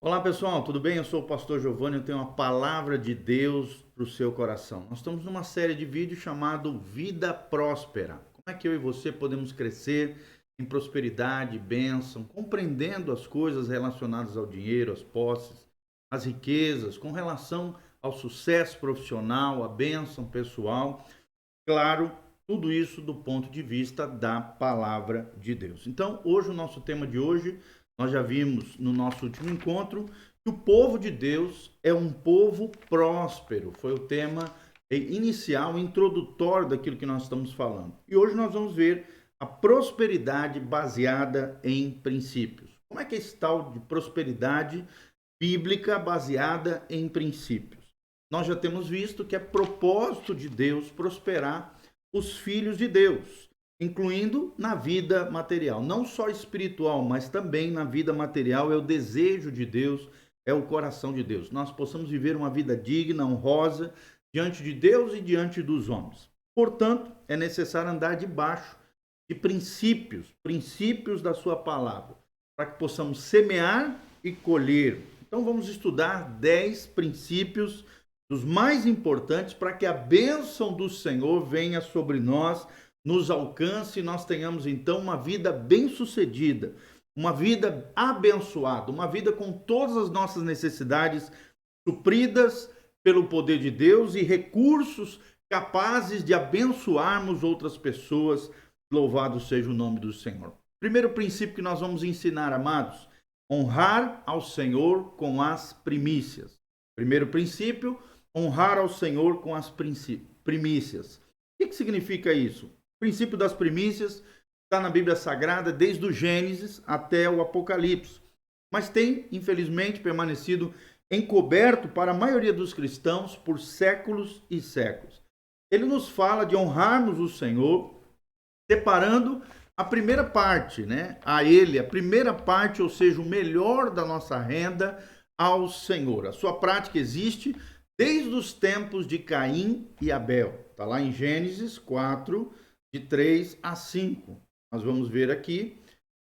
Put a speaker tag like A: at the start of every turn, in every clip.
A: Olá pessoal, tudo bem? Eu sou o pastor Giovanni, eu tenho uma palavra de Deus para o seu coração. Nós estamos numa série de vídeos chamado Vida Próspera. Como é que eu e você podemos crescer em prosperidade, bênção, compreendendo as coisas relacionadas ao dinheiro, às posses, às riquezas, com relação ao sucesso profissional, à bênção pessoal. Claro, tudo isso do ponto de vista da palavra de Deus. Então, hoje, o nosso tema de hoje, nós já vimos no nosso último encontro que o povo de Deus é um povo próspero. Foi o tema inicial, introdutório daquilo que nós estamos falando. E hoje nós vamos ver a prosperidade baseada em princípios. Como é que é esse tal de prosperidade bíblica baseada em princípios? Nós já temos visto que é propósito de Deus prosperar os filhos de Deus, incluindo na vida material, não só espiritual, mas também na vida material. É o desejo de Deus, é o coração de Deus. Nós possamos viver uma vida digna, honrosa, diante de Deus e diante dos homens. Portanto, é necessário andar debaixo de princípios da sua palavra, para que possamos semear e colher. Então vamos estudar 10 princípios dos mais importantes para que a bênção do Senhor venha sobre nós, nos alcance e nós tenhamos então uma vida bem-sucedida, uma vida abençoada, uma vida com todas as nossas necessidades supridas pelo poder de Deus e recursos capazes de abençoarmos outras pessoas. Louvado seja o nome do Senhor. Primeiro princípio que nós vamos ensinar, amados: honrar ao Senhor com as primícias. Primeiro princípio: honrar ao Senhor com as primícias. O que significa isso? O princípio das primícias está na Bíblia Sagrada desde o Gênesis até o Apocalipse, mas tem, infelizmente, permanecido encoberto para a maioria dos cristãos por séculos e séculos. Ele nos fala de honrarmos o Senhor, separando a primeira parte, a Ele, a primeira parte, ou seja, o melhor da nossa renda ao Senhor. A sua prática existe desde os tempos de Caim e Abel. Está lá em Gênesis 4, de 3 a 5. Nós vamos ver aqui,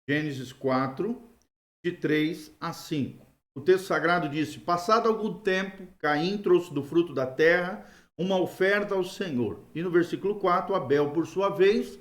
A: Gênesis 4, de 3 a 5. O texto sagrado diz: passado algum tempo, Caim trouxe do fruto da terra uma oferta ao Senhor. E no versículo 4, Abel, por sua vez,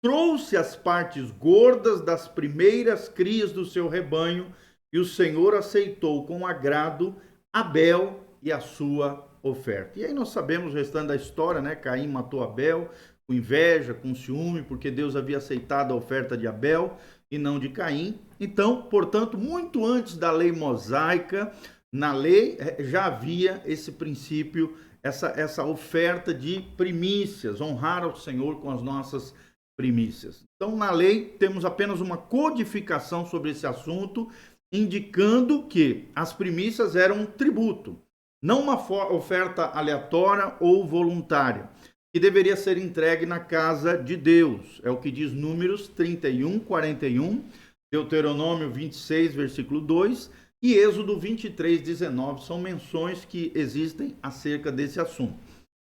A: trouxe as partes gordas das primeiras crias do seu rebanho, e o Senhor aceitou com agrado Abel e a sua oferta. E aí nós sabemos o restante da história, Caim matou Abel com inveja, com ciúme, porque Deus havia aceitado a oferta de Abel e não de Caim. Então, portanto, muito antes da lei mosaica, na lei já havia esse princípio, essa oferta de primícias, honrar ao Senhor com as nossas primícias. Então, na lei, temos apenas uma codificação sobre esse assunto, indicando que as primícias eram um tributo, não uma oferta aleatória ou voluntária, que deveria ser entregue na casa de Deus. É o que diz Números 31, 41, Deuteronômio 26, versículo 2 e Êxodo 23, 19. São menções que existem acerca desse assunto.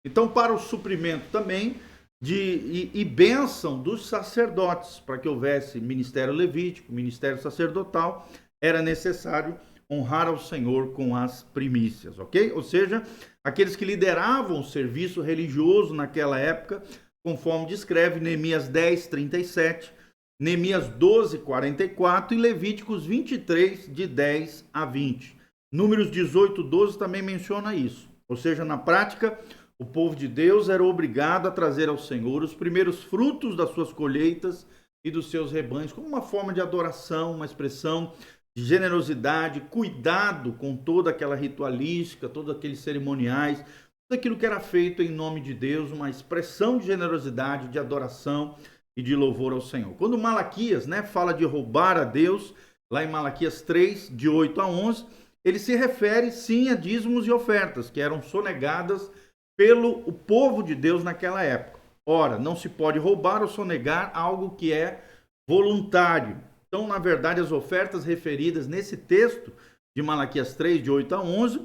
A: Então, para o suprimento também e bênção dos sacerdotes, para que houvesse ministério levítico, ministério sacerdotal, era necessário honrar ao Senhor com as primícias, ok? Ou seja, aqueles que lideravam o serviço religioso naquela época, conforme descreve Neemias 10, 37, Neemias 12, 44 e Levíticos 23, de 10 a 20. Números 18, 12 também menciona isso. Ou seja, na prática, o povo de Deus era obrigado a trazer ao Senhor os primeiros frutos das suas colheitas e dos seus rebanhos, como uma forma de adoração, uma expressão de generosidade, cuidado com toda aquela ritualística, todos aqueles cerimoniais, tudo aquilo que era feito em nome de Deus, uma expressão de generosidade, de adoração e de louvor ao Senhor. Quando Malaquias fala de roubar a Deus, lá em Malaquias 3, de 8 a 11, ele se refere sim a dízimos e ofertas, que eram sonegadas pelo povo de Deus naquela época. Ora, não se pode roubar ou sonegar algo que é voluntário. Então, na verdade, as ofertas referidas nesse texto de Malaquias 3, de 8 a 11,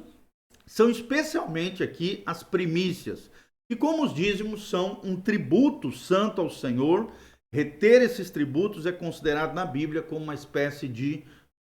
A: são especialmente aqui as primícias, que, como os dízimos, são um tributo santo ao Senhor, Reter esses tributos é considerado na Bíblia como uma espécie de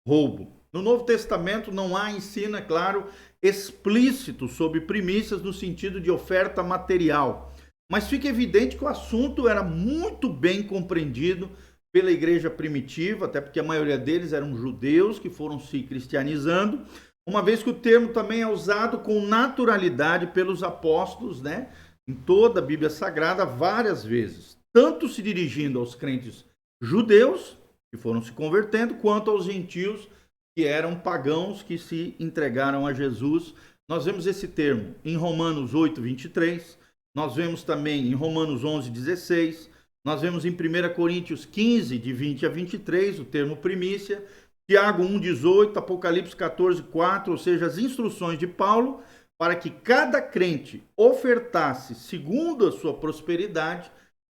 A: roubo. No Novo Testamento não há ensino, é claro, explícito sobre primícias no sentido de oferta material, mas fica evidente que o assunto era muito bem compreendido pela igreja primitiva, até porque a maioria deles eram judeus que foram se cristianizando, uma vez que o termo também é usado com naturalidade pelos apóstolos, né, em toda a Bíblia Sagrada, várias vezes, tanto se dirigindo aos crentes judeus, que foram se convertendo, quanto aos gentios, que eram pagãos que se entregaram a Jesus. Nós vemos esse termo em Romanos 8, 23, nós vemos também em Romanos 11, 16, nós vemos em 1 Coríntios 15, de 20 a 23, o termo primícia, Tiago 1, 18, Apocalipse 14, 4, ou seja, as instruções de Paulo para que cada crente ofertasse segundo a sua prosperidade,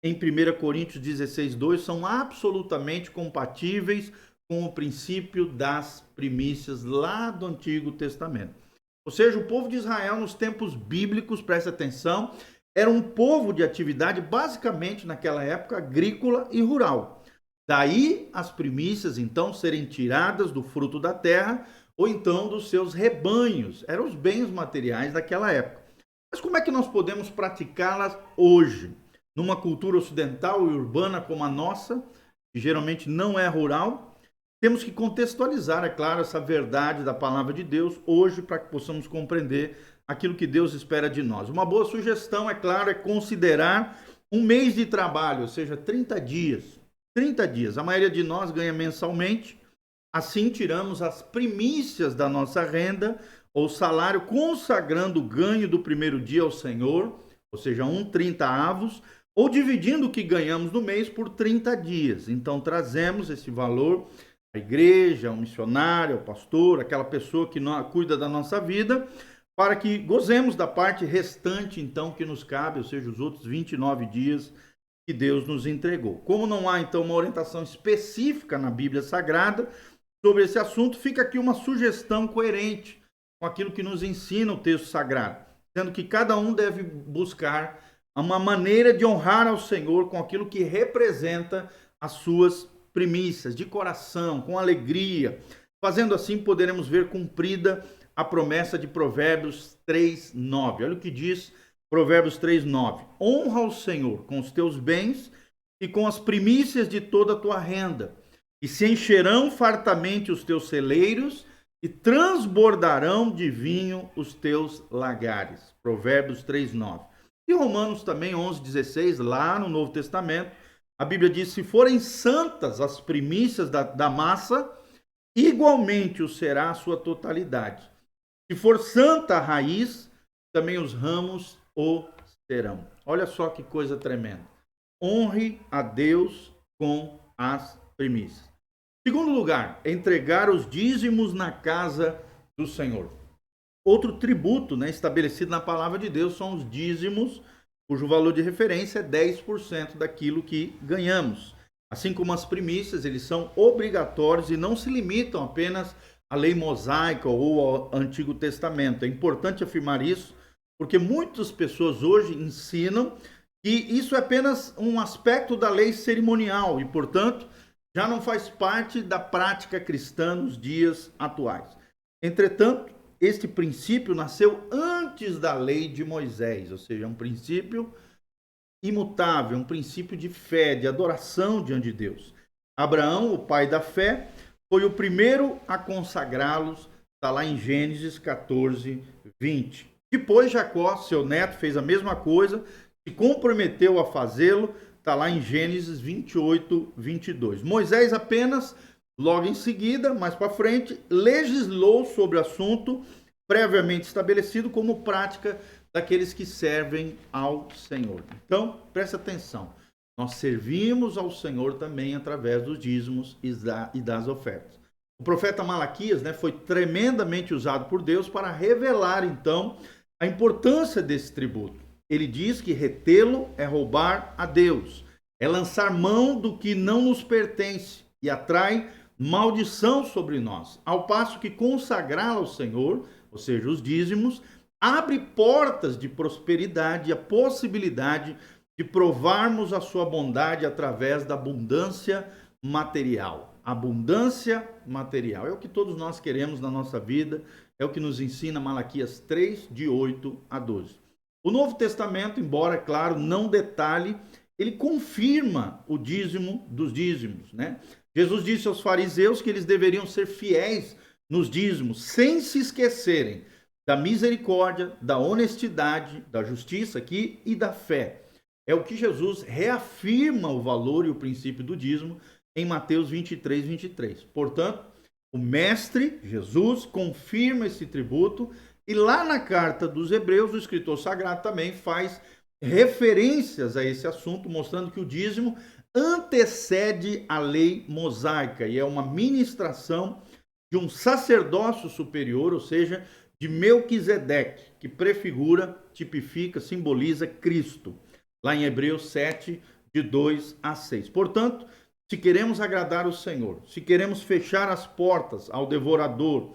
A: em 1 Coríntios 16, 2, são absolutamente compatíveis com o princípio das primícias lá do Antigo Testamento. Ou seja, o povo de Israel nos tempos bíblicos, presta atenção, era um povo de atividade basicamente naquela época agrícola e rural. Daí as primícias então serem tiradas do fruto da terra ou então dos seus rebanhos. Eram os bens materiais daquela época. Mas como é que nós podemos praticá-las hoje? Numa cultura ocidental e urbana como a nossa, que geralmente não é rural, temos que contextualizar, é claro, essa verdade da palavra de Deus hoje para que possamos compreender aquilo que Deus espera de nós. Uma boa sugestão, é claro, é considerar um mês de trabalho, ou seja, 30 dias. 30 dias. A maioria de nós ganha mensalmente, assim tiramos as primícias da nossa renda ou salário, consagrando o ganho do primeiro dia ao Senhor, ou seja, 30 avos, ou dividindo o que ganhamos no mês por 30 dias. Então, trazemos esse valor à igreja, ao missionário, ao pastor, aquela pessoa que cuida da nossa vida, para que gozemos da parte restante, então, que nos cabe, ou seja, os outros 29 dias que Deus nos entregou. Como não há, então, uma orientação específica na Bíblia Sagrada sobre esse assunto, fica aqui uma sugestão coerente com aquilo que nos ensina o texto sagrado, sendo que cada um deve buscar uma maneira de honrar ao Senhor com aquilo que representa as suas primícias, de coração, com alegria. Fazendo assim, poderemos ver cumprida a promessa de Provérbios 3:9. Olha o que diz Provérbios 3:9. Honra o Senhor com os teus bens e com as primícias de toda a tua renda, e se encherão fartamente os teus celeiros e transbordarão de vinho os teus lagares. Provérbios 3:9. E Romanos também 11:16, lá no Novo Testamento, a Bíblia diz: se forem santas as primícias da massa, igualmente o será a sua totalidade. Se for santa a raiz, também os ramos o serão. Olha só que coisa tremenda. Honre a Deus com as primícias. Segundo lugar, entregar os dízimos na casa do Senhor. Outro tributo, né, estabelecido na palavra de Deus são os dízimos, cujo valor de referência é 10% daquilo que ganhamos. Assim como as primícias, eles são obrigatórios e não se limitam apenas à lei mosaica ou ao Antigo Testamento. É importante afirmar isso, porque muitas pessoas hoje ensinam que isso é apenas um aspecto da lei cerimonial e, portanto, já não faz parte da prática cristã nos dias atuais. Entretanto, este princípio nasceu antes da lei de Moisés, ou seja, um princípio imutável, um princípio de fé, de adoração diante de Deus. Abraão, o pai da fé, foi o primeiro a consagrá-los, está lá em Gênesis 14, 20. Depois Jacó, seu neto, fez a mesma coisa, se comprometeu a fazê-lo, está lá em Gênesis 28, 22. Moisés apenas, logo em seguida, mais para frente, legislou sobre o assunto previamente estabelecido como prática daqueles que servem ao Senhor. Então, preste atenção. Nós servimos ao Senhor também através dos dízimos e das ofertas. O profeta Malaquias, né, foi tremendamente usado por Deus para revelar, então, a importância desse tributo. Ele diz que retê-lo é roubar a Deus, é lançar mão do que não nos pertence e atrai maldição sobre nós. Ao passo que consagrá-lo ao Senhor, ou seja, os dízimos, abre portas de prosperidade e a possibilidade de de provarmos a sua bondade através da abundância material. Abundância material é o que todos nós queremos na nossa vida, é o que nos ensina Malaquias 3, de 8 a 12. O Novo Testamento, embora, claro, não detalhe, ele confirma o dízimo dos dízimos, né? Jesus disse aos fariseus que eles deveriam ser fiéis nos dízimos, sem se esquecerem da misericórdia, da honestidade, da justiça aqui e da fé. É o que Jesus reafirma o valor e o princípio do dízimo em Mateus 23, 23. Portanto, o mestre, Jesus, confirma esse tributo e lá na carta dos Hebreus, o escritor sagrado também faz referências a esse assunto, mostrando que o dízimo antecede a lei mosaica e é uma ministração de um sacerdócio superior, ou seja, de Melquisedeque, que prefigura, tipifica, simboliza Cristo, lá em Hebreus 7, de 2 a 6. Portanto, se queremos agradar o Senhor, se queremos fechar as portas ao devorador,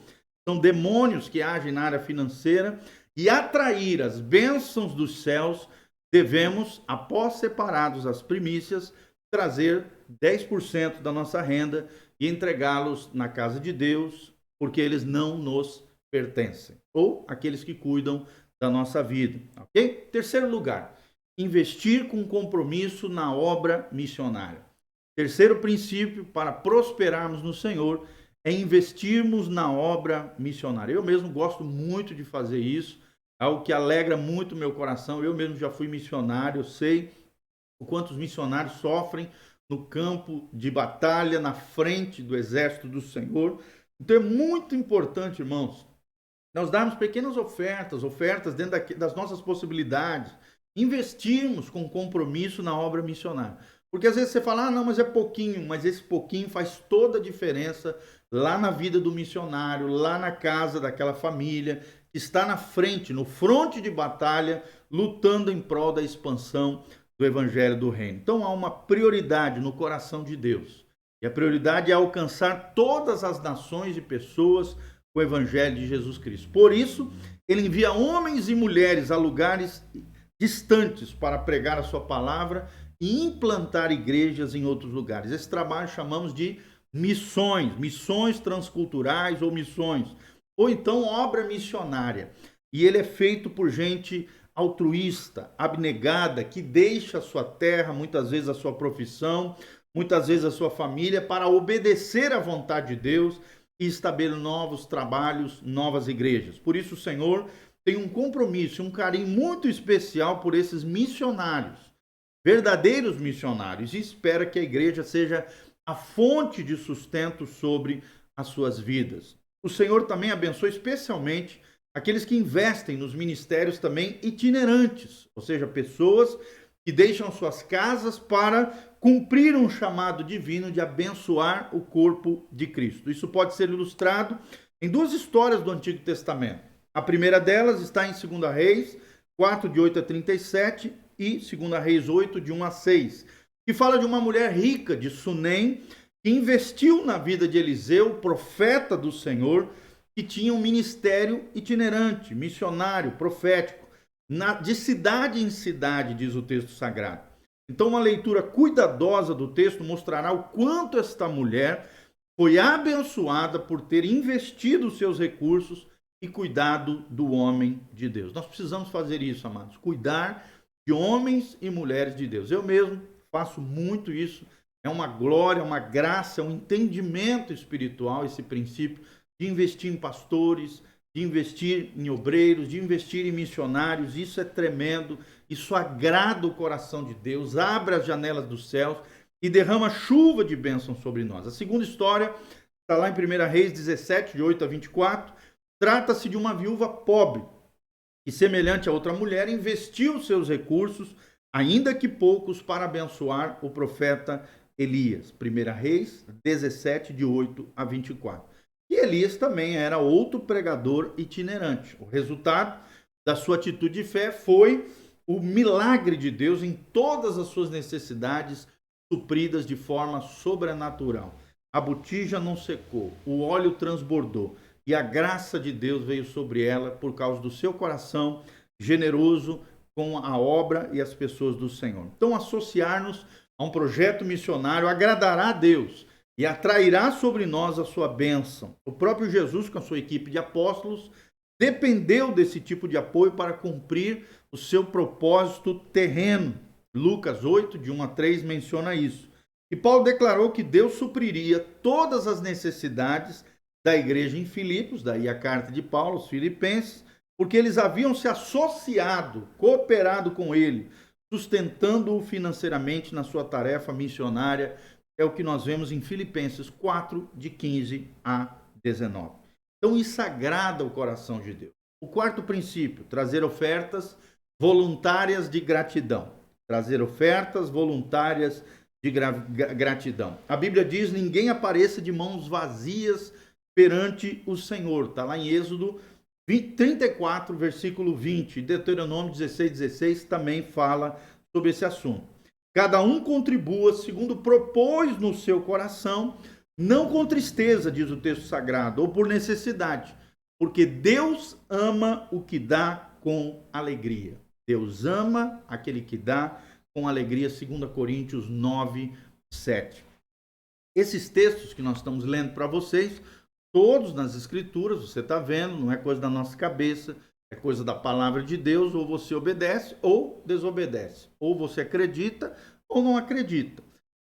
A: são demônios que agem na área financeira, e atrair as bênçãos dos céus, devemos, após separados as primícias, trazer 10% da nossa renda e entregá-los na casa de Deus, porque eles não nos pertencem, ou aqueles que cuidam da nossa vida, ok? Terceiro lugar, investir com compromisso na obra missionária. Terceiro princípio para prosperarmos no Senhor é investirmos na obra missionária. Eu mesmo gosto muito de fazer isso, é algo que alegra muito meu coração. Eu mesmo já fui missionário, eu sei o quanto os missionários sofrem no campo de batalha, na frente do exército do Senhor. Então é muito importante, irmãos, nós darmos pequenas ofertas dentro das nossas possibilidades, investirmos com compromisso na obra missionária. Porque às vezes você fala, não, mas é pouquinho, mas esse pouquinho faz toda a diferença lá na vida do missionário, lá na casa daquela família, que está na frente, no fronte de batalha, lutando em prol da expansão do evangelho do reino. Então há uma prioridade no coração de Deus. E a prioridade é alcançar todas as nações e pessoas com o evangelho de Jesus Cristo. Por isso, ele envia homens e mulheres a lugares distantes para pregar a sua palavra e implantar igrejas em outros lugares. Esse trabalho chamamos de missões transculturais ou missões, ou então obra missionária. E ele é feito por gente altruísta, abnegada, que deixa a sua terra, muitas vezes a sua profissão, muitas vezes a sua família, para obedecer à vontade de Deus e estabelecer novos trabalhos, novas igrejas. Por isso o Senhor tem um compromisso, um carinho muito especial por esses missionários, verdadeiros missionários, e espera que a igreja seja a fonte de sustento sobre as suas vidas. O Senhor também abençoa especialmente aqueles que investem nos ministérios também itinerantes, ou seja, pessoas que deixam suas casas para cumprir um chamado divino de abençoar o corpo de Cristo. Isso pode ser ilustrado em duas histórias do Antigo Testamento. A primeira delas está em 2 Reis 4, de 8 a 37 e 2 Reis 8, de 1 a 6, que fala de uma mulher rica de Sunem, que investiu na vida de Eliseu, profeta do Senhor, que tinha um ministério itinerante, missionário, profético, de cidade em cidade, diz o texto sagrado. Então, uma leitura cuidadosa do texto mostrará o quanto esta mulher foi abençoada por ter investido os seus recursos e cuidado do homem de Deus. Nós precisamos fazer isso, amados, cuidar de homens e mulheres de Deus. Eu mesmo faço muito isso, é uma glória, uma graça, um entendimento espiritual, esse princípio de investir em pastores, de investir em obreiros, de investir em missionários. Isso é tremendo, isso agrada o coração de Deus, abre as janelas dos céus e derrama chuva de bênção sobre nós. A segunda história está lá em 1 Reis 17, de 8 a 24, trata-se de uma viúva pobre, que semelhante a outra mulher, investiu seus recursos, ainda que poucos, para abençoar o profeta Elias. 1 Reis 17, de 8 a 24. E Elias também era outro pregador itinerante. O resultado da sua atitude de fé foi o milagre de Deus em todas as suas necessidades supridas de forma sobrenatural. A botija não secou, o óleo transbordou e a graça de Deus veio sobre ela por causa do seu coração generoso, com a obra e as pessoas do Senhor. Então, associar-nos a um projeto missionário agradará a Deus e atrairá sobre nós a sua bênção. O próprio Jesus, com a sua equipe de apóstolos, dependeu desse tipo de apoio para cumprir o seu propósito terreno. Lucas 8, de 1 a 3, menciona isso. E Paulo declarou que Deus supriria todas as necessidades da igreja em Filipos, daí a carta de Paulo aos Filipenses, porque eles haviam se associado, cooperado com ele, sustentando-o financeiramente na sua tarefa missionária. É o que nós vemos em Filipenses 4, de 15 a 19. Então isso agrada o coração de Deus. O quarto princípio, trazer ofertas voluntárias de gratidão. Trazer ofertas voluntárias de gratidão. A Bíblia diz: ninguém apareça de mãos vazias perante o Senhor. Está lá em Êxodo 34, versículo 20. Deuteronômio 16 também fala sobre esse assunto. Cada um contribua segundo propôs no seu coração, não com tristeza, diz o texto sagrado, ou por necessidade, porque Deus ama o que dá com alegria. Deus ama aquele que dá com alegria, 2 Coríntios 9, 7. Esses textos que nós estamos lendo para vocês, todos nas Escrituras, você está vendo, não é coisa da nossa cabeça, é coisa da palavra de Deus. Ou você obedece ou desobedece, ou você acredita ou não acredita.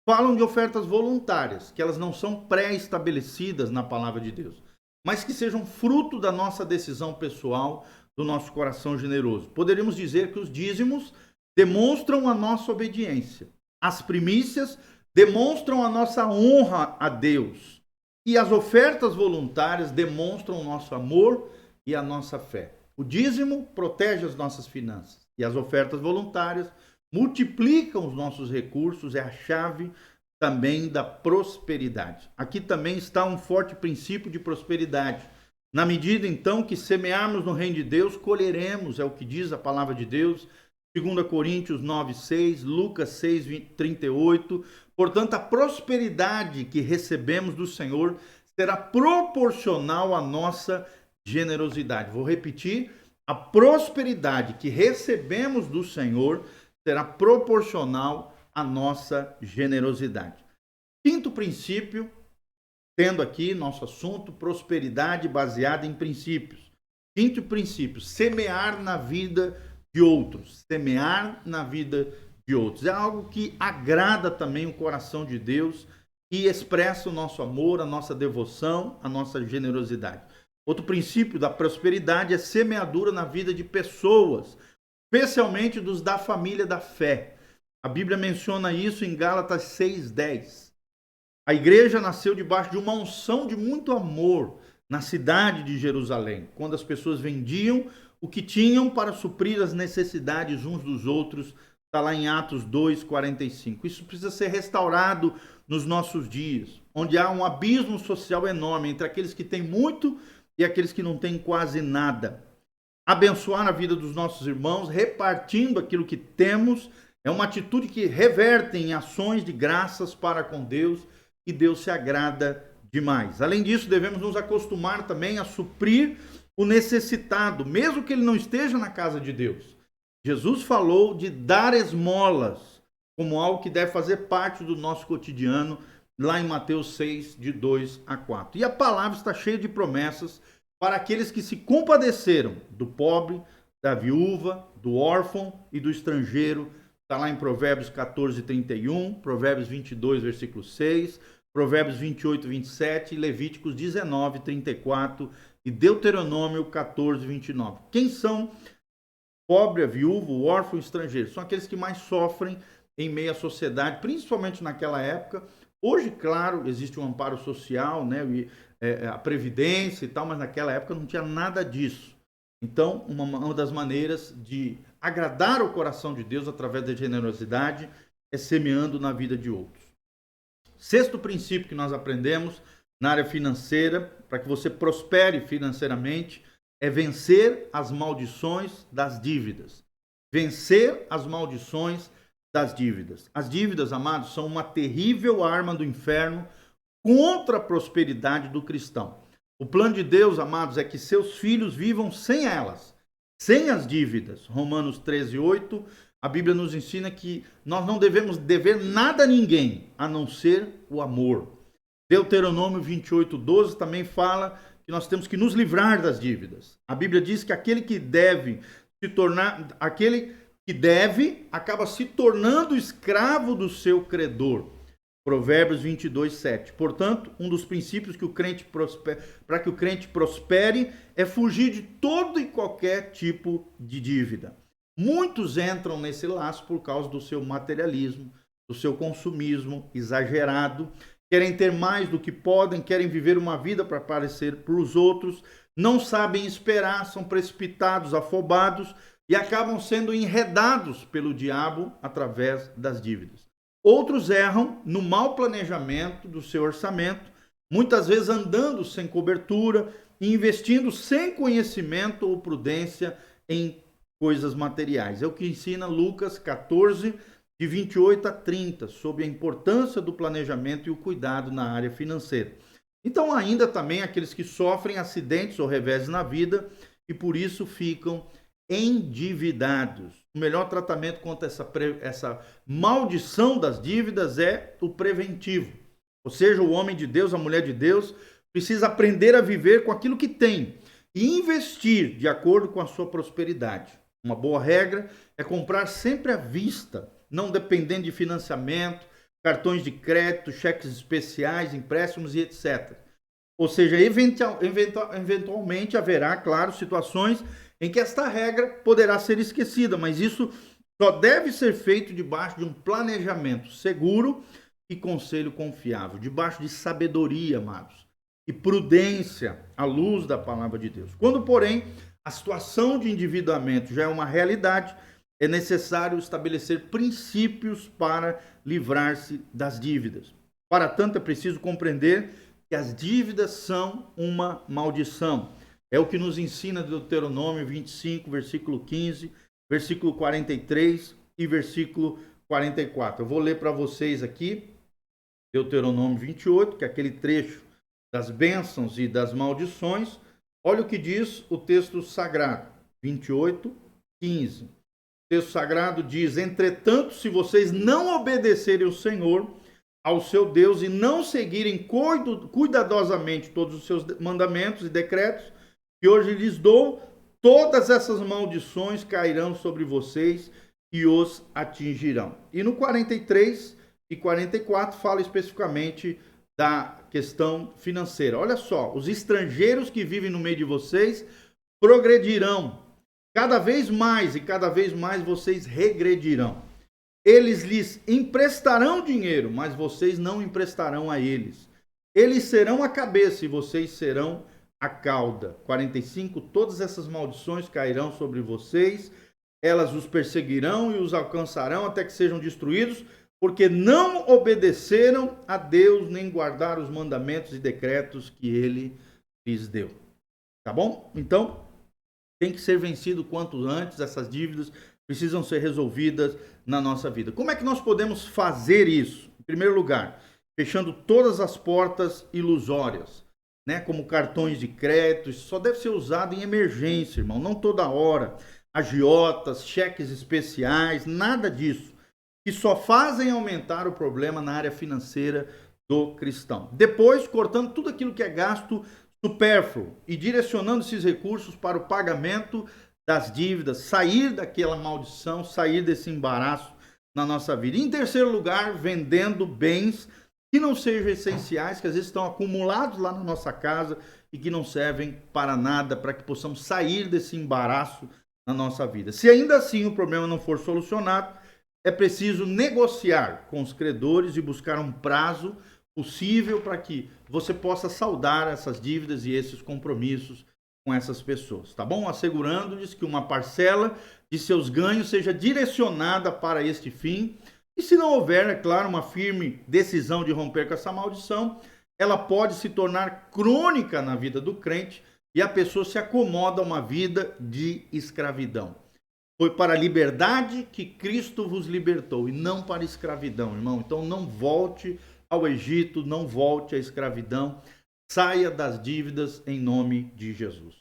A: Falam de ofertas voluntárias, que elas não são pré-estabelecidas na palavra de Deus, mas que sejam fruto da nossa decisão pessoal, do nosso coração generoso. Poderíamos dizer que os dízimos demonstram a nossa obediência, as primícias demonstram a nossa honra a Deus, e as ofertas voluntárias demonstram o nosso amor e a nossa fé. O dízimo protege as nossas finanças, e as ofertas voluntárias multiplicam os nossos recursos, é a chave também da prosperidade. Aqui também está um forte princípio de prosperidade. Na medida, então, que semearmos no reino de Deus, colheremos, é o que diz a palavra de Deus, 2 Coríntios 9, 6, Lucas 6, 38. Portanto, a prosperidade que recebemos do Senhor será proporcional à nossa generosidade. Vou repetir, a prosperidade que recebemos do Senhor será proporcional à nossa generosidade. Quinto princípio, tendo aqui nosso assunto, prosperidade baseada em princípios. Quinto princípio, semear na vida de outros. Semear na vida de outros. É algo que agrada também o coração de Deus e expressa o nosso amor, a nossa devoção, a nossa generosidade. Outro princípio da prosperidade é semeadura na vida de pessoas, especialmente dos da família da fé. A Bíblia menciona isso em Gálatas 6:10. A igreja nasceu debaixo de uma unção de muito amor na cidade de Jerusalém, quando as pessoas vendiam o que tinham para suprir as necessidades uns dos outros. Está lá em Atos 2:45. Isso precisa ser restaurado nos nossos dias, onde há um abismo social enorme entre aqueles que têm muito e aqueles que não têm quase nada. Abençoar a vida dos nossos irmãos, repartindo aquilo que temos, é uma atitude que reverte em ações de graças para com Deus, e Deus se agrada demais. Além disso, devemos nos acostumar também a suprir o necessitado, mesmo que ele não esteja na casa de Deus. Jesus falou de dar esmolas como algo que deve fazer parte do nosso cotidiano, lá em Mateus 6, de 2 a 4. E a palavra está cheia de promessas para aqueles que se compadeceram do pobre, da viúva, do órfão e do estrangeiro. Está lá em Provérbios 14, 31, Provérbios 22, versículo 6, Provérbios 28, 27, Levíticos 19, 34 e Deuteronômio 14, 29. Quem são pobre, a viúva, o órfão e o estrangeiro? São aqueles que mais sofrem em meio à sociedade, principalmente naquela época. Hoje, claro, existe um amparo social, né, a previdência e tal, mas naquela época não tinha nada disso. Então, uma das maneiras de agradar o coração de Deus através da generosidade é semeando na vida de outros. Sexto princípio que nós aprendemos na área financeira, para que você prospere financeiramente, é vencer as maldições das dívidas. Vencer as maldições das dívidas. As dívidas, amados, são uma terrível arma do inferno contra a prosperidade do cristão. O plano de Deus, amados, é que seus filhos vivam sem elas. sem as dívidas. Romanos 13:8, a Bíblia nos ensina que nós não devemos dever nada a ninguém, a não ser o amor. Deuteronômio 28:12 também fala que nós temos que nos livrar das dívidas. A Bíblia diz que aquele que deve acaba se tornando escravo do seu credor. Provérbios 22:7. Portanto, um dos princípios que para que o crente prospere é fugir de todo e qualquer tipo de dívida. Muitos entram nesse laço por causa do seu materialismo, do seu consumismo exagerado, querem ter mais do que podem, querem viver uma vida para parecer para os outros, não sabem esperar, são precipitados, afobados e acabam sendo enredados pelo diabo através das dívidas. Outros erram no mau planejamento do seu orçamento, muitas vezes andando sem cobertura e investindo sem conhecimento ou prudência em coisas materiais. É o que ensina Lucas 14, de 28 a 30, sobre a importância do planejamento e o cuidado na área financeira. Então, ainda também aqueles que sofrem acidentes ou reveses na vida e por isso ficam endividados. O melhor tratamento contra essa maldição das dívidas é o preventivo. Ou seja, o homem de Deus, a mulher de Deus, precisa aprender a viver com aquilo que tem e investir de acordo com a sua prosperidade. Uma boa regra é comprar sempre à vista, não dependendo de financiamento, cartões de crédito, cheques especiais, empréstimos e etc. Ou seja, eventualmente haverá, claro, situações em que esta regra poderá ser esquecida, mas isso só deve ser feito debaixo de um planejamento seguro e conselho confiável, debaixo de sabedoria, amados, e prudência à luz da palavra de Deus. Quando, porém, a situação de endividamento já é uma realidade, é necessário estabelecer princípios para livrar-se das dívidas. Para tanto, é preciso compreender que as dívidas são uma maldição. É o que nos ensina Deuteronômio 25, versículo 15, versículo 43 e versículo 44. Eu vou ler para vocês aqui, Deuteronômio 28, que é aquele trecho das bênçãos e das maldições. Olha o que diz o texto sagrado, 28, 15. O texto sagrado diz: entretanto, se vocês não obedecerem ao Senhor, ao seu Deus, e não seguirem cuidadosamente todos os seus mandamentos e decretos, que hoje lhes dou, todas essas maldições cairão sobre vocês e os atingirão. E no 43 e 44 fala especificamente da questão financeira. Olha só, os estrangeiros que vivem no meio de vocês progredirão. Cada vez mais e cada vez mais vocês regredirão. Eles lhes emprestarão dinheiro, mas vocês não emprestarão a eles. Eles serão a cabeça e vocês serão a cauda. 45, todas essas maldições cairão sobre vocês, elas os perseguirão e os alcançarão até que sejam destruídos, porque não obedeceram a Deus nem guardaram os mandamentos e decretos que ele lhes deu. Tá bom? Então, tem que ser vencido quanto antes, essas dívidas precisam ser resolvidas na nossa vida. Como é que nós podemos fazer isso? Em primeiro lugar, fechando todas as portas ilusórias, né, como cartões de crédito. Isso só deve ser usado em emergência, irmão, não toda hora. Agiotas, cheques especiais, nada disso, que só fazem aumentar o problema na área financeira do cristão. Depois, cortando tudo aquilo que é gasto supérfluo e direcionando esses recursos para o pagamento das dívidas, sair daquela maldição, sair desse embaraço na nossa vida. Em terceiro lugar, vendendo bens que não sejam essenciais, que às vezes estão acumulados lá na nossa casa e que não servem para nada, para que possamos sair desse embaraço na nossa vida. Se ainda assim o problema não for solucionado, é preciso negociar com os credores e buscar um prazo possível para que você possa saldar essas dívidas e esses compromissos com essas pessoas, tá bom? Assegurando-lhes que uma parcela de seus ganhos seja direcionada para este fim. E se não houver, é claro, uma firme decisão de romper com essa maldição, ela pode se tornar crônica na vida do crente e a pessoa se acomoda a uma vida de escravidão. Foi para a liberdade que Cristo vos libertou e não para a escravidão, irmão. Então não volte ao Egito, não volte à escravidão. Saia das dívidas em nome de Jesus.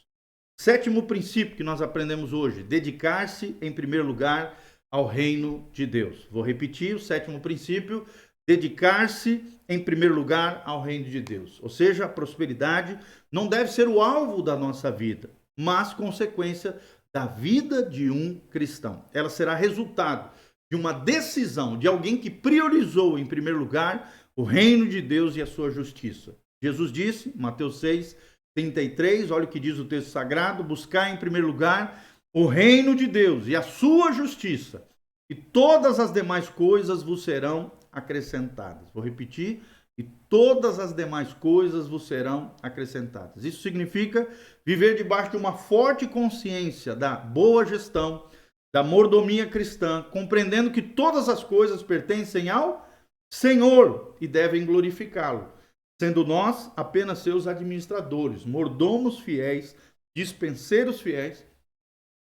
A: Sétimo princípio que nós aprendemos hoje: dedicar-se em primeiro lugar ao reino de Deus. Vou repetir o sétimo princípio: dedicar-se em primeiro lugar ao reino de Deus. Ou seja, a prosperidade não deve ser o alvo da nossa vida, mas consequência da vida de um cristão. Ela será resultado de uma decisão de alguém que priorizou em primeiro lugar o reino de Deus e a sua justiça. Jesus disse, Mateus 6:33, olha o que diz o texto sagrado: buscar em primeiro lugar o reino de Deus e a sua justiça, e todas as demais coisas vos serão acrescentadas. Vou repetir: e todas as demais coisas vos serão acrescentadas. Isso significa viver debaixo de uma forte consciência da boa gestão, da mordomia cristã, compreendendo que todas as coisas pertencem ao Senhor e devem glorificá-lo, sendo nós apenas seus administradores, mordomos fiéis, dispenseiros fiéis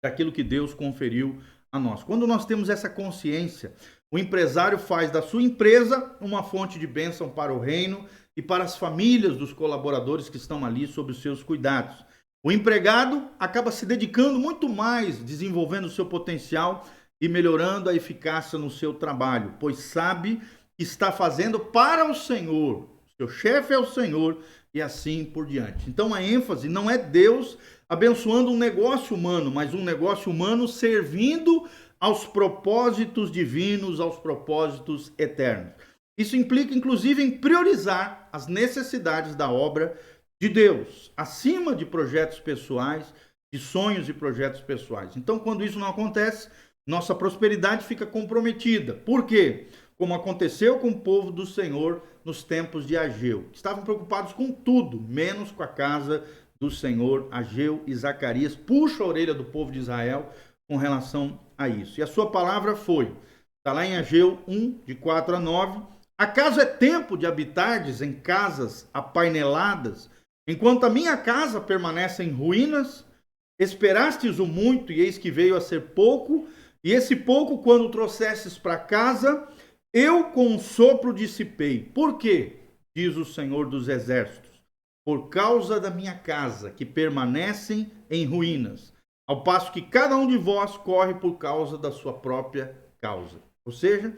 A: daquilo que Deus conferiu a nós. Quando nós temos essa consciência, o empresário faz da sua empresa uma fonte de bênção para o reino e para as famílias dos colaboradores que estão ali sob os seus cuidados. O empregado acaba se dedicando muito mais, desenvolvendo o seu potencial e melhorando a eficácia no seu trabalho, pois sabe que está fazendo para o Senhor. Seu chefe é o Senhor e assim por diante. Então a ênfase não é Deus abençoando um negócio humano, mas um negócio humano servindo aos propósitos divinos, aos propósitos eternos. Isso implica, inclusive, em priorizar as necessidades da obra de Deus, acima de projetos pessoais, de sonhos e projetos pessoais. Então, quando isso não acontece, nossa prosperidade fica comprometida. Por quê? Como aconteceu com o povo do Senhor nos tempos de Ageu. Estavam preocupados com tudo, menos com a casa do Senhor. Ageu e Zacarias puxam a orelha do povo de Israel com relação a isso. E a sua palavra foi, está lá em Ageu 1, de 4-9, acaso é tempo de habitardes em casas apaineladas, enquanto a minha casa permanece em ruínas? Esperastes o muito, e eis que veio a ser pouco, e esse pouco, quando trouxestes para casa, eu com um sopro dissipei. Por quê? Diz o Senhor dos Exércitos: por causa da minha casa, que permanecem em ruínas, ao passo que cada um de vós corre por causa da sua própria causa. Ou seja,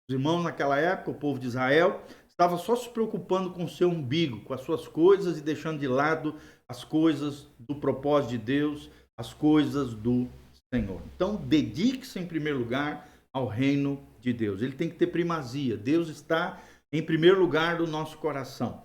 A: os irmãos naquela época, o povo de Israel, estava só se preocupando com o seu umbigo, com as suas coisas e deixando de lado as coisas do propósito de Deus, as coisas do Senhor. Então, dedique-se em primeiro lugar ao reino de Deus. Ele tem que ter primazia. Deus está em primeiro lugar do nosso coração.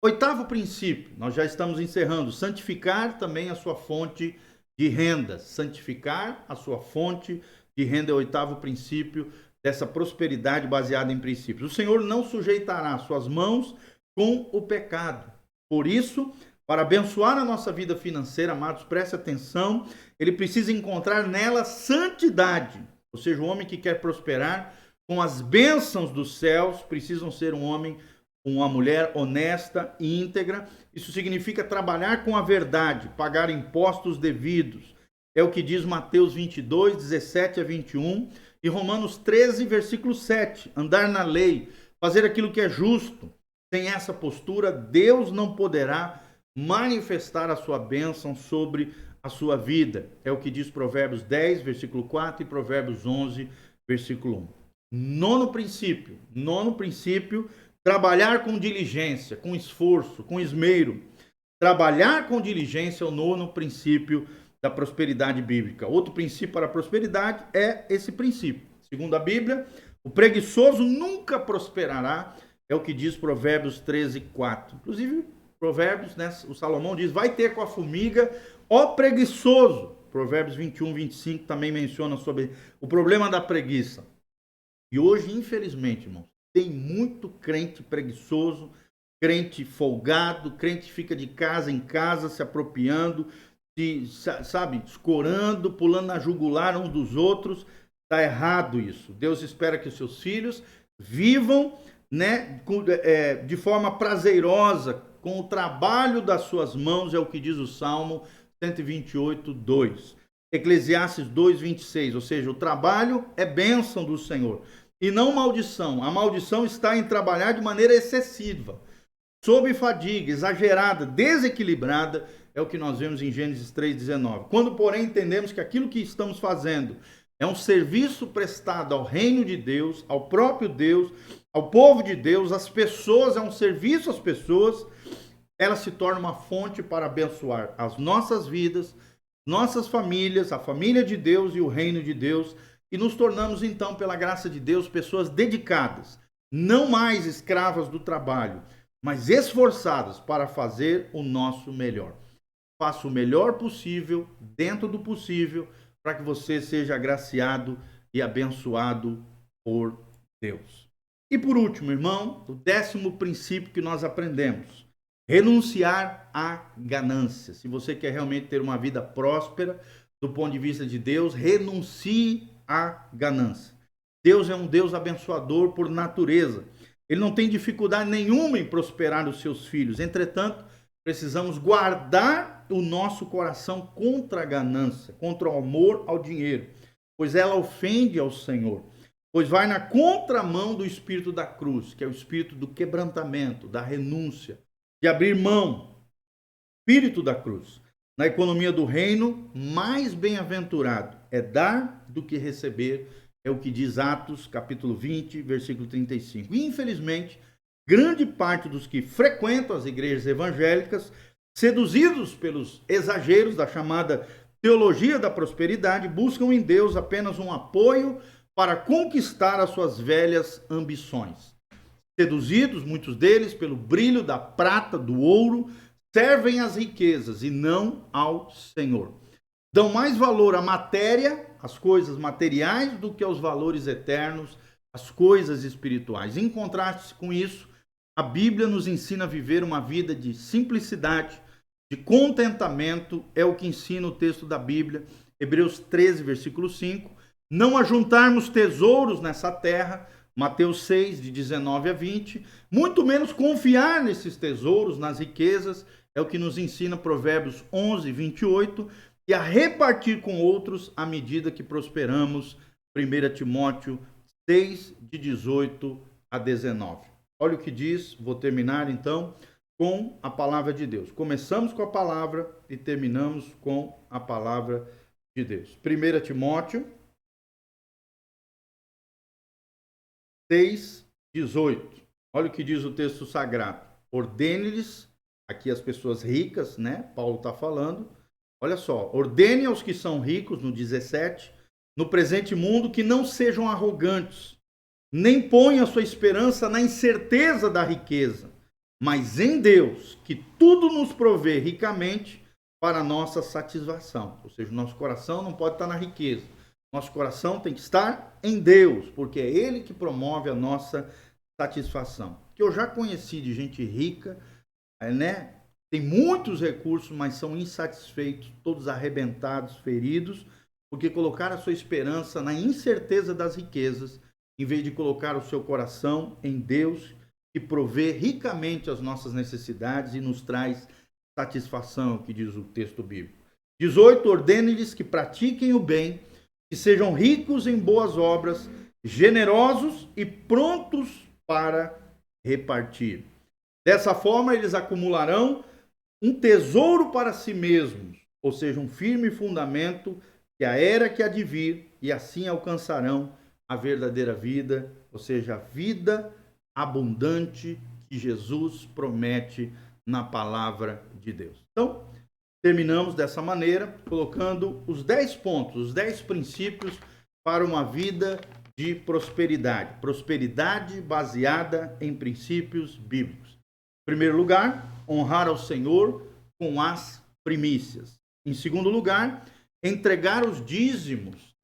A: Oitavo princípio, nós já estamos encerrando: santificar também a sua fonte de renda. Santificar a sua fonte de renda é o oitavo princípio dessa prosperidade baseada em princípios. O Senhor não sujeitará suas mãos com o pecado. Por isso, para abençoar a nossa vida financeira, amados, preste atenção, ele precisa encontrar nela santidade. Ou seja, o homem que quer prosperar com as bênçãos dos céus precisam ser um homem, uma mulher honesta e íntegra. Isso significa trabalhar com a verdade, pagar impostos devidos. É o que diz Mateus 22, 17-21 e Romanos 13, versículo 7. Andar na lei, fazer aquilo que é justo. Sem essa postura, Deus não poderá manifestar a sua bênção sobre a sua vida. É o que diz Provérbios 10, versículo 4 e Provérbios 11, versículo 1. Nono princípio, trabalhar com diligência, com esforço, com esmero. Trabalhar com diligência é o nono princípio da prosperidade bíblica. Outro princípio para a prosperidade é esse princípio. Segundo a Bíblia, o preguiçoso nunca prosperará, é o que diz Provérbios 13, 4. Inclusive, Provérbios, né, o Salomão diz: vai ter com a formiga, ó preguiçoso. Provérbios 21, 25 também menciona sobre o problema da preguiça. E hoje, infelizmente, irmãos, tem muito crente preguiçoso, crente folgado, crente que fica de casa em casa se apropriando, escorando, pulando na jugular uns dos outros. Está errado isso. Deus espera que os seus filhos vivam, né, de forma prazerosa, com o trabalho das suas mãos, é o que diz o Salmo 128, 2. Eclesiastes 2, 26, ou seja, o trabalho é bênção do Senhor e não maldição. A maldição está em trabalhar de maneira excessiva. sob fadiga, exagerada, desequilibrada, é o que nós vemos em Gênesis 3,19. Quando, porém, entendemos que aquilo que estamos fazendo é um serviço prestado ao reino de Deus, ao próprio Deus, ao povo de Deus, às pessoas, é um serviço às pessoas, ela se torna uma fonte para abençoar as nossas vidas, nossas famílias, a família de Deus e o reino de Deus, e nos tornamos então, pela graça de Deus, pessoas dedicadas, não mais escravas do trabalho, mas esforçadas para fazer o nosso melhor. Faça o melhor possível, dentro do possível, para que você seja agraciado e abençoado por Deus. E por último, irmão, o 10º princípio que nós aprendemos: renunciar à ganância. Se você quer realmente ter uma vida próspera, do ponto de vista de Deus, renuncie à ganância. Deus é um Deus abençoador por natureza. Ele não tem dificuldade nenhuma em prosperar os seus filhos. Entretanto, precisamos guardar o nosso coração contra a ganância, contra o amor ao dinheiro, pois ela ofende ao Senhor, pois vai na contramão do espírito da cruz, que é o espírito do quebrantamento, da renúncia, de abrir mão, espírito da cruz. Na economia do reino, mais bem-aventurado é dar do que receber, é o que diz Atos, capítulo 20, versículo 35. E, infelizmente, grande parte dos que frequentam as igrejas evangélicas, seduzidos pelos exageros da chamada teologia da prosperidade, buscam em Deus apenas um apoio para conquistar as suas velhas ambições. Seduzidos, muitos deles, pelo brilho da prata, do ouro, servem às riquezas e não ao Senhor. Dão mais valor à matéria, às coisas materiais, do que aos valores eternos, às coisas espirituais. Em contraste com isso, a Bíblia nos ensina a viver uma vida de simplicidade, de contentamento, é o que ensina o texto da Bíblia, Hebreus 13, versículo 5. Não ajuntarmos tesouros nessa terra, Mateus 6, de 19 a 20. Muito menos confiar nesses tesouros, nas riquezas, é o que nos ensina Provérbios 11, 28. E a repartir com outros à medida que prosperamos, 1 Timóteo 6, de 18 a 19. Olha o que diz, vou terminar então com a palavra de Deus. Começamos com a palavra e terminamos com a palavra de Deus. 1 Timóteo 6, 18. Olha o que diz o texto sagrado. Ordene-lhes, aqui as pessoas ricas, né? Paulo está falando. Olha só, ordene aos que são ricos, no 17, no presente mundo, que não sejam arrogantes, nem ponham a sua esperança na incerteza da riqueza, mas em Deus, que tudo nos provê ricamente para a nossa satisfação. Ou seja, o nosso coração não pode estar na riqueza. Nosso coração tem que estar em Deus, porque é Ele que promove a nossa satisfação. Que eu já conheci de gente rica, né? Tem muitos recursos, mas são insatisfeitos, todos arrebentados, feridos, porque colocaram a sua esperança na incerteza das riquezas, em vez de colocar o seu coração em Deus, que provê ricamente as nossas necessidades e nos traz satisfação, que diz o texto bíblico. 18, ordene-lhes que pratiquem o bem, que sejam ricos em boas obras, generosos e prontos para repartir. Dessa forma, eles acumularão um tesouro para si mesmos, ou seja, um firme fundamento que a era que há de vir, e assim alcançarão a verdadeira vida, ou seja, a vida abundante que Jesus promete na palavra de Deus. Então, terminamos dessa maneira, colocando os 10 pontos, os 10 princípios para uma vida de prosperidade. Prosperidade baseada em princípios bíblicos. Em primeiro lugar, honrar ao Senhor com as primícias. Em segundo lugar, entregar os dízimos,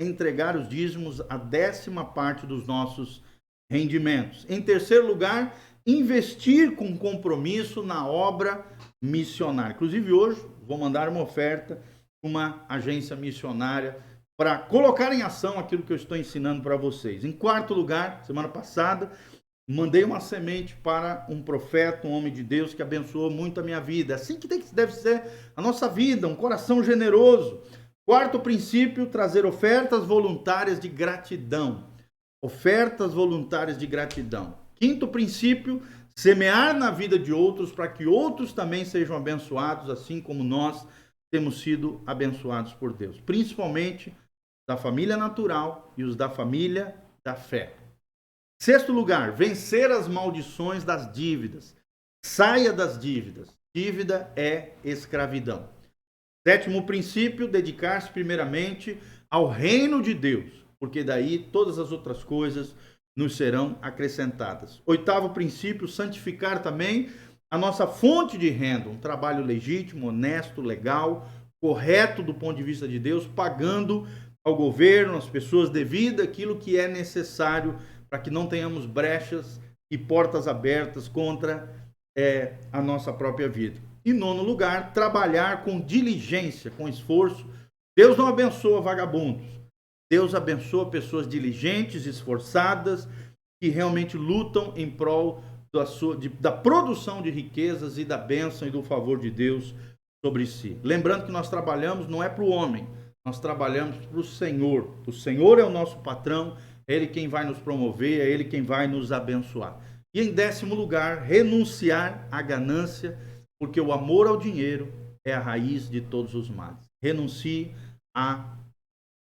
A: a 10ª parte dos nossos rendimentos. Em terceiro lugar, investir com compromisso na obra missionária. Inclusive hoje vou mandar uma oferta para uma agência missionária para colocar em ação aquilo que eu estou ensinando para vocês. Em quarto lugar, semana passada, mandei uma semente para um profeta, um homem de Deus que abençoou muito a minha vida. Assim que deve ser a nossa vida, um coração generoso. Quarto princípio, trazer ofertas voluntárias de gratidão. Ofertas voluntárias de gratidão. Quinto princípio, semear na vida de outros para que outros também sejam abençoados, assim como nós temos sido abençoados por Deus, principalmente da família natural e os da família da fé. Sexto lugar, vencer as maldições das dívidas. Saia das dívidas. Dívida é escravidão. Sétimo princípio, dedicar-se primeiramente ao reino de Deus, porque daí todas as outras coisas nos serão acrescentadas. Oitavo princípio, santificar também a nossa fonte de renda, um trabalho legítimo, honesto, legal, correto do ponto de vista de Deus, pagando ao governo, às pessoas devidas, aquilo que é necessário para que não tenhamos brechas e portas abertas contra a nossa própria vida. Em nono lugar, trabalhar com diligência, com esforço. Deus não abençoa vagabundos. Deus abençoa pessoas diligentes, esforçadas, que realmente lutam em prol da produção de riquezas e da bênção e do favor de Deus sobre si. Lembrando que nós trabalhamos não é para o homem, nós trabalhamos para o Senhor. O Senhor é o nosso patrão, é Ele quem vai nos promover, é Ele quem vai nos abençoar. E em décimo lugar, renunciar à ganância, porque o amor ao dinheiro é a raiz de todos os males. Renuncie à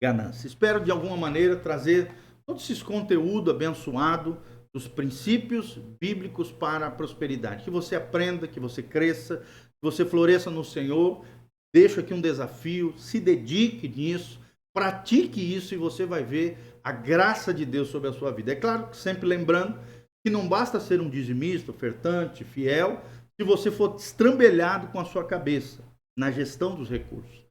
A: ganância. Espero de alguma maneira trazer todo esse conteúdo abençoado dos princípios bíblicos para a prosperidade. Que você aprenda, que você cresça, que você floresça no Senhor. Deixo aqui um desafio, se dedique nisso, pratique isso e você vai ver a graça de Deus sobre a sua vida. É claro que sempre lembrando que não basta ser um dizimista, ofertante, fiel, se você for estrambelhado com a sua cabeça na gestão dos recursos.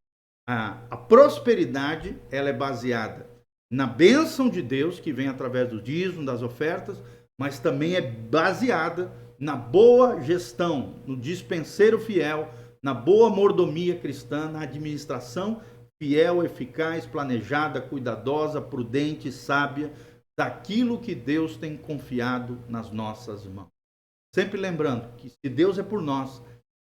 A: A prosperidade, ela é baseada na bênção de Deus, que vem através do dízimo, das ofertas, mas também é baseada na boa gestão, no dispenseiro fiel, na boa mordomia cristã, na administração fiel, eficaz, planejada, cuidadosa, prudente, sábia, daquilo que Deus tem confiado nas nossas mãos. Sempre lembrando que se Deus é por nós,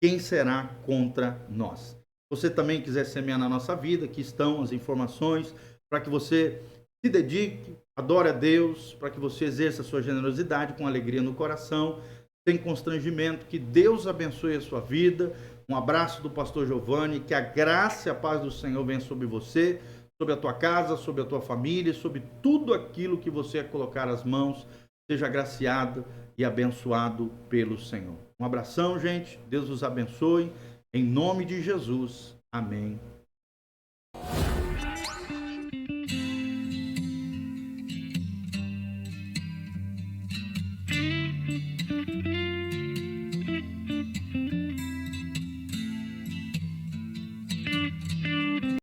A: quem será contra nós? Se você também quiser semear na nossa vida, aqui estão as informações para que você se dedique, adore a Deus, para que você exerça a sua generosidade com alegria no coração, sem constrangimento. Que Deus abençoe a sua vida. Um abraço do pastor Giovanni, que a graça e a paz do Senhor venha sobre você, sobre a tua casa, sobre a tua família, sobre tudo aquilo que você colocar as mãos, seja agraciado e abençoado pelo Senhor. Um abração, gente. Deus os abençoe. Em nome de Jesus. Amém.